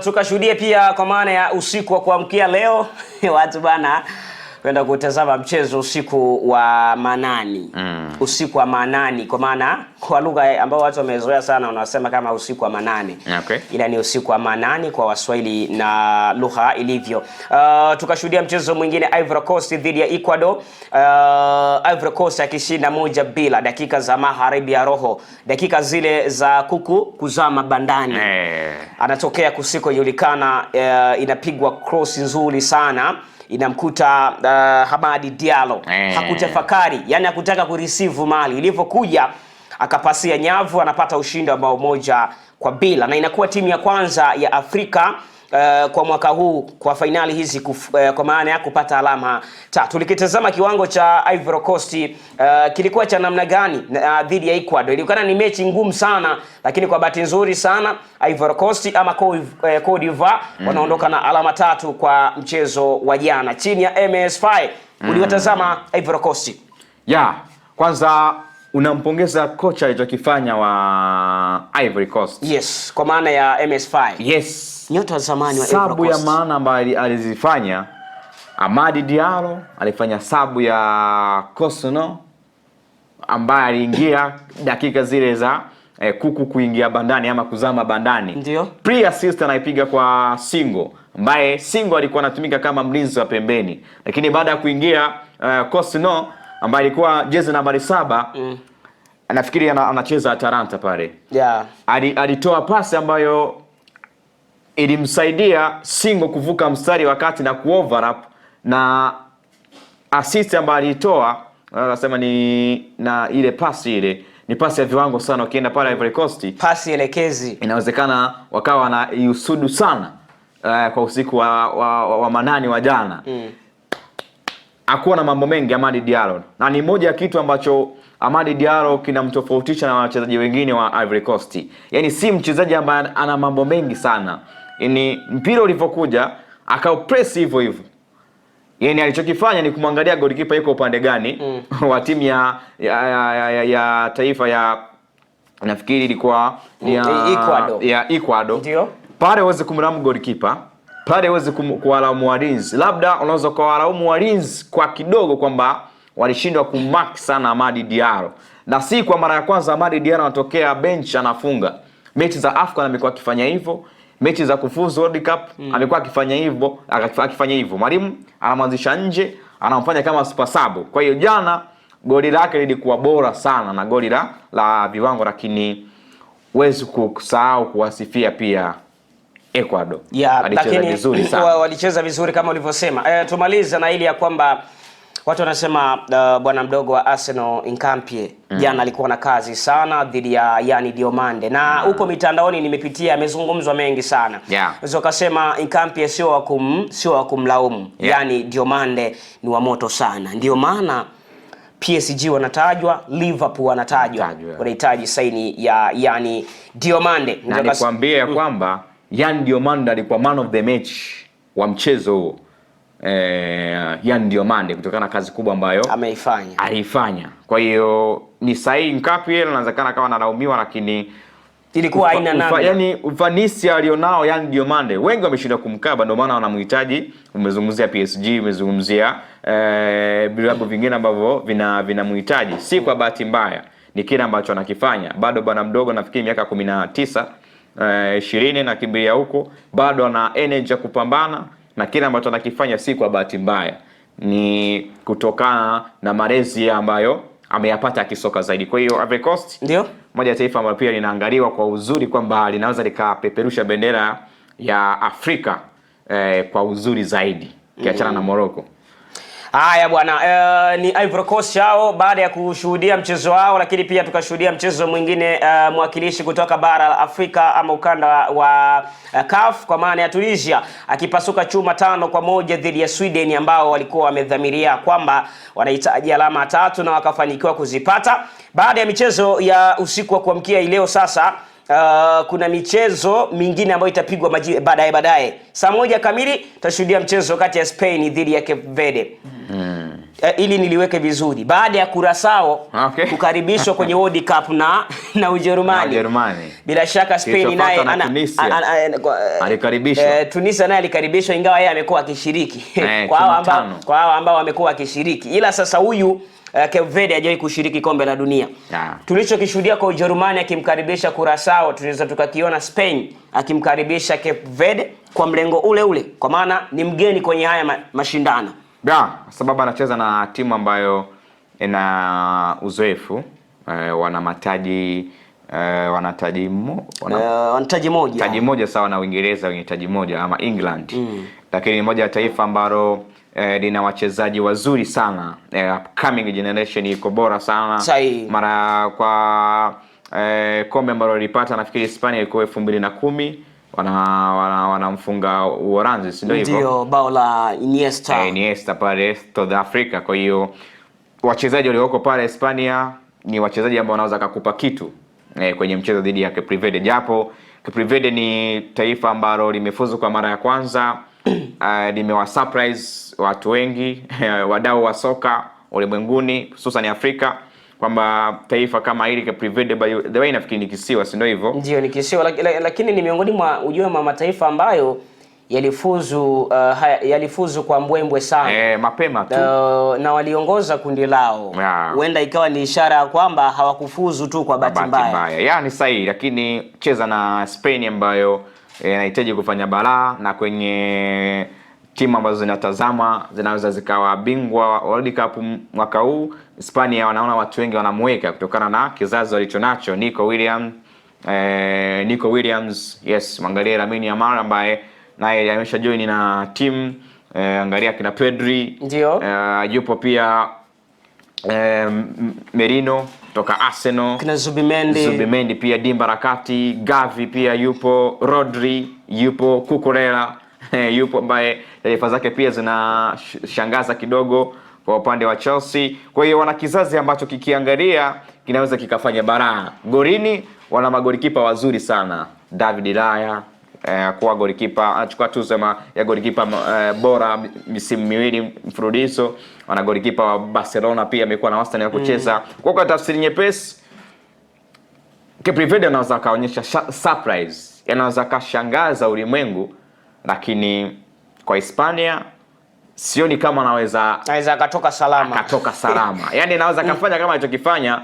Tukashuhudia pia kwa maana ya usiku wa kuamkia leo watu bana kwenda kutazama mchezo usiku wa manani. Usiku wa manani kwa maana kwa lugha ambayo watu wamezoea sana wanasema kama usiku wa manane. Okay. Ila ni usiku wa manani kwa Waswahili na lugha ilivyo. Tukashuhudia mchezo mwingine Ivory Coast dhidi ya Ecuador. Ivory Coast akishinda 1-0 dakika za magharibi ya roho. Dakika zile za kuku kuzama bandani. Anatokea kusikojulikana, inapigwa cross nzuri sana. Inamkuta Hamadi Diallo. Hakutafakari, yani hakutaka kureceive mali. Ilivyokuja akapasia nyavu, anapata ushindi wa bao 1-0 na inakuwa timu ya kwanza ya Afrika kwa mwaka huu kwa finali hizi kwa maana ya kupata alama 3. Tulikitazama kiwango cha Ivory Coast kilikuwa cha namna gani dhidi ya Ecuador. Ilikuwa ni mechi ngumu sana, lakini kwa bahati nzuri sana Ivory Coast ama Cote d'Ivoire wanaondoka na alama 3 kwa mchezo wa jana chini ya MS5. Uliwatazama Ivory Coast? Kwanza unampongeza kocha alichokifanya wa Ivory Coast. Yes, kwa maana ya MS5. Yes. Nyota wa zamani wa Ivory Coast. Sabu ya maana ambayo alizifanya, Hamadi Diallo alifanya sabu ya Kosono ambaye aliingia dakika zile za kuku kuingia bandani ama kuzama bandani. Ndio. Pre-assist anaipiga kwa Singo, ambaye Singo alikuwa anatumika kama mlinzi wa pembeni. Lakini baada ya kuingia Kosono ambaye alikuwa jezi nambari 7, nafikiri anacheza Atalanta pale. Alitoa pasi ambayo ilimsaidia Singo kuvuka mstari wakati na kuoverlap, na assist ambayo alitoa nasema ni na ile pasi ile ni pasi ya viwango sana. Ukienda pale Ivory Coast, pasi elekezi, inawezekana wakawa na yusudu sana kwa usiku wa manani wa jana. Hakuwa na mambo mengi Hamadi Diallo, na ni moja ya kitu ambacho Hamadi Diallo kinamtofautisha na wachezaji wengine wa Ivory Coast. Yaani si mchezaji ambaye ana mambo mengi sana. Yaani mpira ulivyokuja akaupress hivyo hivyo. Yaani alichokifanya ni kumwangalia goalkeeper yuko upande gani wa timu ya taifa ya nafikiri ilikuwa ya Ecuador. Ndio. Pale uweze kumlamu goalkeeper, pale uweze kuwalaumu walinzi. Labda unaweza kuwalaumu walinzi kwa kidogo kwamba walishindwa kumark sana Hamadi Diallo. Na si kwa mara ya kwanza Hamadi Diallo anatokea bench anafunga. Mechi za AFCON amekuwa akifanya hivyo, mechi za kufuzu World Cup amekuwa akifanya hivyo. Mwalimu anamwanzisha nje, anamfanya kama super sub. Kwa hiyo jana goli lake lilikuwa bora sana na goli la viwango, lakini huwezi kusahau kuwasifia pia Ecuador. Lakini walicheza vizuri kama ulivyosema. Tumaliza na ile ya kwamba watu wanasema bwana mdogo wa Arsenal Nkampie jana alikuwa na kazi sana dhidi ya Yani Diomande, na huko mitandaoni nimepitia amezungumzwa mengi sana. Unaweza kusema Nkampie sio wa kumlaumu. Yani Diomande ni wa moto sana. Ndio maana PSG wanatajwa, Liverpool wanatajwa. Wanahitaji saini ya Yani Diomande. Na nikwambia ya kwamba Yani Diomande alikuwa man of the match wa mchezo huo. Yani Diomande kutokana na kazi kubwa ambayo alifanya. Kwa hiyo ni sahihi Nkampie anawezekana kama analaumiwa, lakini ilikuwa haina namna. Yani ufanisi alionao Yani Diomande wengi wameshinda kumkaba, ndio maana wanamhitaji. Umezungumzia PSG, umezungumzia vilabu vingine ambavyo vinamhitaji. Si kwa bahati mbaya, ni kile ambacho anakifanya. Bado bwana mdogo, nafikiri miaka 19 20 na kimbia huko, bado ana energy ya kupambana, na kile ambacho anakifanya si kwa bahati mbaya, ni kutokana na malezi ambayo ameyapata akisoka zaidi. Kwa hiyo Ivory Coast ndio moja ya taifa ambalo pia linaangaliwa kwa uzuri kwamba linaweza likapeperusha bendera ya Afrika kwa uzuri zaidi kiachana na Morocco. Haya bwana, ni Ivory Coast hao baada ya kushuhudia mchezo wao, lakini pia tukashuhudia mchezo mwingine mwakilishi kutoka bara la Afrika ama ukanda wa CAF kwa maana ya Tunisia akipasuka chuma 5-1 dhidi ya Sweden, ambao walikuwa wamedhamiria kwamba wanahitaji alama 3 na wakafanikiwa kuzipata. Baada ya michezo ya usiku wa kuamkia leo sasa kuna michezo mingine ambayo itapigwa baadaye. Saa 1 kamili tutashuhudia mchezo kati ya Spain dhidi ya Cape Verde. ili niliweke vizuri, baada ya Curaçao kukaribishwa kwenye World Cup na Ujerumani. Bila shaka Spain naye alikaribishwa. Tunisia naye alikaribishwa, ingawa yeye amekuwa akishiriki kwa hao ambao wamekuwa akishiriki, ila sasa huyu Cape Verde hajawahi kushiriki kombe la dunia. Tulichokishuhudia kwa Ujerumani akimkaribisha Curaçao, tunaweza tukakiona Spain akimkaribisha Cape Verde kwa mlengo ule ule, kwa maana ni mgeni kwenye haya mashindano. Sababu anacheza na timu ambayo ina uzoefu, wana mataji, wana taji moja sawa na Uingereza wenye taji moja ama England. Lakini moja ya taifa ambalo lina wachezaji wazuri sana, upcoming generation iko bora sana. Mara kwa kombe ambalo lilipata nafikiri Hispania ilikuwa 2010, wanamfunga Uholanzi, si ndio hivyo? Ndio bao la Iniesta pale South Africa. Kwa hiyo wachezaji walioko pale Hispania ni wachezaji ambao wanaweza kukupa kitu kwenye mchezo dhidi ya Cape Verde, japo Cape Verde ni taifa ambalo limefuzu kwa mara ya kwanza. Limewa surprise watu wengi, wadau wa soka ulimwenguni hususan Afrika, kwamba taifa kama hili Cape Verde by the way nafikiri ni kisiwa, si ndio hivyo? Ndio ni kisiwa, lakini ni miongoni mwa mataifa ambayo yalifuzu kwa mbwembwe sana mapema tu na waliongoza kundi lao. Huenda ikawa ni ishara ya kwamba hawakufuzu tu kwa bahati mbaya. Yaani sahihi, lakini cheza na Spain ambayo inahitaji kufanya balaa, na kwenye timu ambazo zinatazama zinaweza zikawa bingwa World Cup mwaka huu. Hispania wanaona watu wengi wanamweka kutokana na kizazi walichonacho. Nico Williams, yes, mwangalia Lamine Yamal ambaye naye amesha join na team, angalia kina Pedri, ndio yupo pia Merino kutoka Arsenal, kina Zubimendi pia Dimbarakati, Gavi pia yupo, Rodri yupo, Cucurella yupo ambaye taarifa zake pia zinashangaza kidogo kwa upande wa Chelsea. Kwa hiyo wana kizazi ambacho kikiangalia kinaweza kikafanya baraa. Gorini wana magolikipa wazuri sana. David Raya kwa golikipa anachukua tuzo ya golikipa bora misimu miwili mfululizo. Wana golikipa wa Barcelona pia amekuwa na wastani wa kucheza. Kwa tafsiri nyepesi, Cape Verde anaweza kaonyesha surprise, anaweza kashangaza ulimwengu, lakini kwa Hispania sioni kama anaweza akatoka salama. Yaani anaweza kafanya kama alichokifanya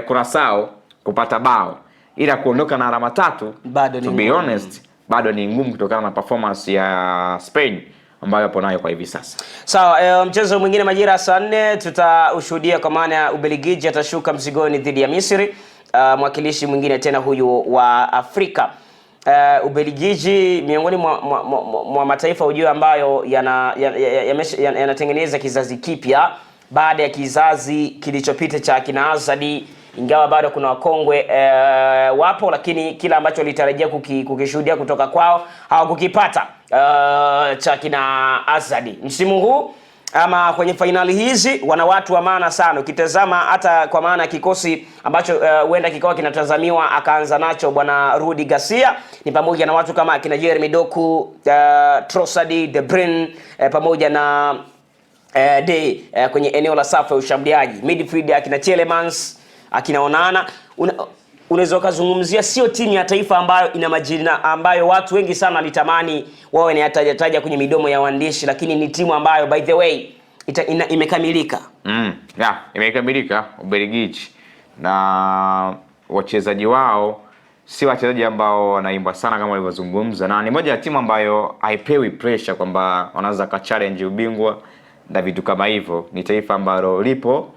Curaçao kupata bao, ila kuondoka na alama 3 bado ni, to be honest, bado ni ngumu kutokana na performance ya Spain ambayo hapo nayo kwa hivi sasa. Sawa, mchezo mwingine majira saa 4 tutaushuhudia, kwa maana ya Ubelgiji atashuka mzigoni dhidi ya Misri. Mwakilishi mwingine tena huyu wa Afrika. Ubelgiji miongoni mwa mataifa ujue ambayo yanatengeneza kizazi kipya baada ya kizazi kilichopita cha kina Hazard, ingawa bado kuna wakongwe wapo, lakini kila ambacho walitarajia kukishuhudia kutoka kwao hawakukipata cha kina Hazard. Msimu huu ama kwenye finali hizi wana watu wa maana sana. Ukitazama hata kwa maana kikosi ambacho huenda kikawa kinatazamiwa akaanza nacho bwana Rudi Garcia, ni pamoja na watu kama akina Jeremy Doku, Trossard, De Bruyne, pamoja na kwenye eneo la safu ya ushambuliaji midfield akina Tielemans, akina Onana. Unaweza kuzungumzia sio timu ya taifa ambayo ina majina ambayo watu wengi sana walitamani wawe ni yataja kwenye midomo ya waandishi, lakini ni timu ambayo by the way imekamilika. Imekamilika Ubelgiji, na wachezaji wao si wachezaji ambao wanaimba sana kama walivyozungumza, na ni moja ya timu ambayo haipewi pressure kwamba wanaweza ka challenge ubingwa na vitu kama hivyo. Ni taifa ambalo lipo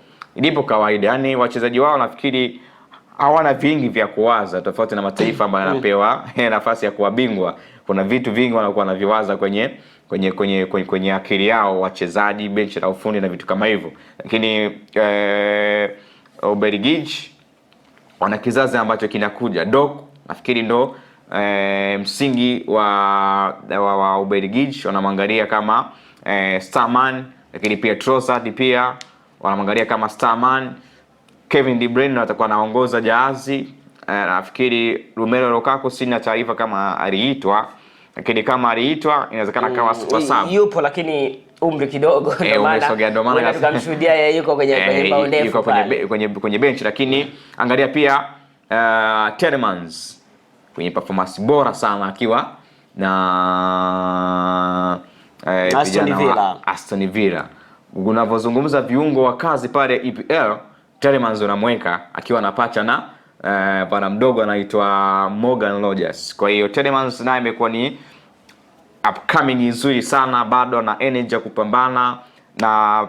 kawaida, yani wachezaji wao nafikiri hawana vingi vya kuwaza, tofauti na mataifa ambayo yanapewa nafasi ya kuwa bingwa. Kuna vitu vingi wanakuwa wanaviwaza kwenye akili yao wachezaji, benchi la ufundi na vitu kama hivyo. Lakini Ubelgiji wana kizazi ambacho kinakuja. Doku nafikiri ndo msingi wa Ubelgiji, wanamwangalia kama starman, lakini pia Trossard pia wanamwangalia kama starman. Kevin De Bruyne atakuwa anaongoza jahazi. Nafikiri Romelu Lukaku sina taarifa kama aliitwa, lakini kama aliitwa inawezekana kama super sub. Yupo, lakini umri kidogo, ndio maana tukamshuhudia yeye yuko kwenye bao ndefu, yuko kwenye bench. Lakini angalia pia Tielemans kwenye performance bora sana akiwa na Aston Villa. Unavozungumza viungo wa kazi pale EPL, Tielemans unamweka akiwa anapacha na bwana mdogo anaitwa Morgan Rogers. Kwa hiyo Tielemans naye amekuwa ni upcoming nzuri sana, bado na energy ya kupambana na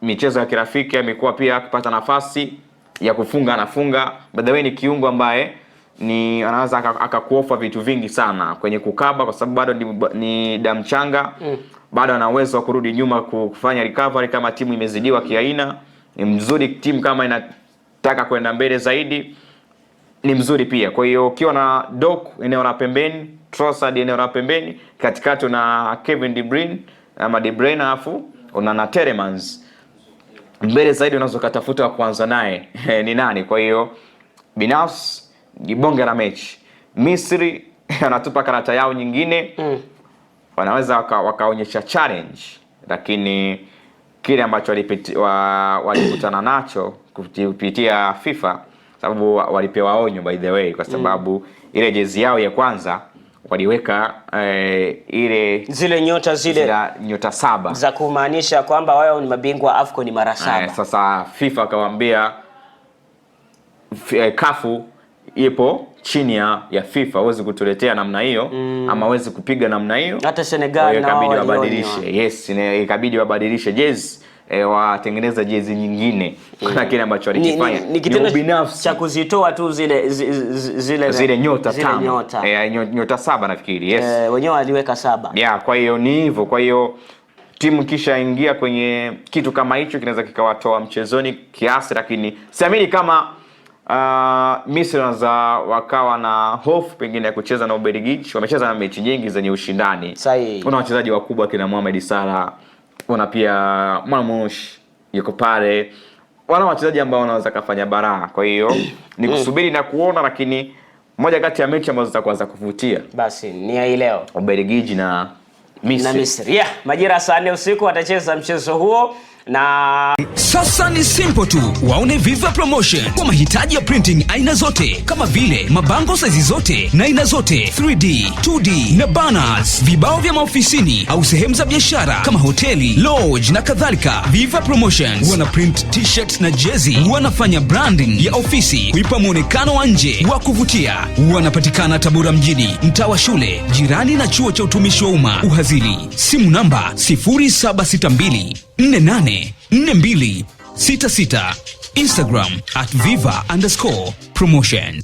michezo ya kirafiki. Amekuwa pia akipata nafasi ya kufunga, anafunga. By the way, ni kiungo ambaye ni anaweza akakuofa vitu vingi sana kwenye kukaba, kwa sababu bado ni damchanga. Bado ana uwezo wa kurudi nyuma kufanya recovery kama timu imezidiwa kiaina. Ni mzuri timu kama inataka kwenda mbele zaidi, ni mzuri pia. Kwa hiyo ukiwa na Doc eneo la pembeni, Trossard eneo la pembeni, katikati na Kevin De Bruyne ama De Bruyne, afu una na Tielemans mbele zaidi, unaweza kutafuta wa kwanza naye ni nani. Kwa hiyo binafsi ni bonge la mechi. Misri anatupa karata yao nyingine. Wanaweza wakaonyesha challenge, lakini kile ambacho walikutana nacho kupitia FIFA, sababu walipewa onyo by the way, kwa sababu ile jezi yao ya kwanza waliweka zile nyota 7 za kumaanisha kwamba wao ni mabingwa AFCON mara 7. Sasa FIFA akawaambia kafu ipo chini ya FIFA, hawezi kutuletea namna hiyo ama hawezi kupiga namna hiyo. Hata Senegal nao ikabidi wabadilishe. Yes, ikabidi wabadilishe jezi, watengeneza jezi nyingine. Kuna kile ambacho walikifanya ni binafsi cha kuzitoa tu zile nyota 5, nyota 7 nafikiri. Yes, wenyewe waliweka 7. Yeah, kwa hiyo ni hivyo. Kwa hiyo timu kisha ingia kwenye kitu kama hicho kinaweza kikawatoa mchezoni kiasi, lakini siamini kama Misri wakawa na hofu pengine ya kucheza na Ubelgiji. Wamecheza na mechi nyingi zenye ushindani. Kuna wachezaji wakubwa kina Mohamed Salah, kuna pia Marmoush yuko pale, wana wachezaji ambao wanaweza kufanya baraa. Kwa hiyo ni kusubiri na kuona, lakini moja kati ya mechi ambazo zitakuwa za kuvutia basi ni hii leo, Ubelgiji na Misri. Yeah, majira saa 4 usiku watacheza mchezo huo. Na sasa ni simple tu, waone Viva Promotion kwa mahitaji ya printing aina zote, kama vile mabango size zote na aina zote, 3D, 2D na banners, vibao vya maofisini au sehemu za biashara kama hoteli, lodge na kadhalika. Viva Promotions wana print t-shirts na jezi, wanafanya branding ya ofisi kuipa muonekano wa nje wa kuvutia. Wanapatikana Tabora mjini, mtaa wa shule, jirani na chuo cha utumishi wa umma Uhazili. Simu namba 0762484266. Instagram @viva_promotion.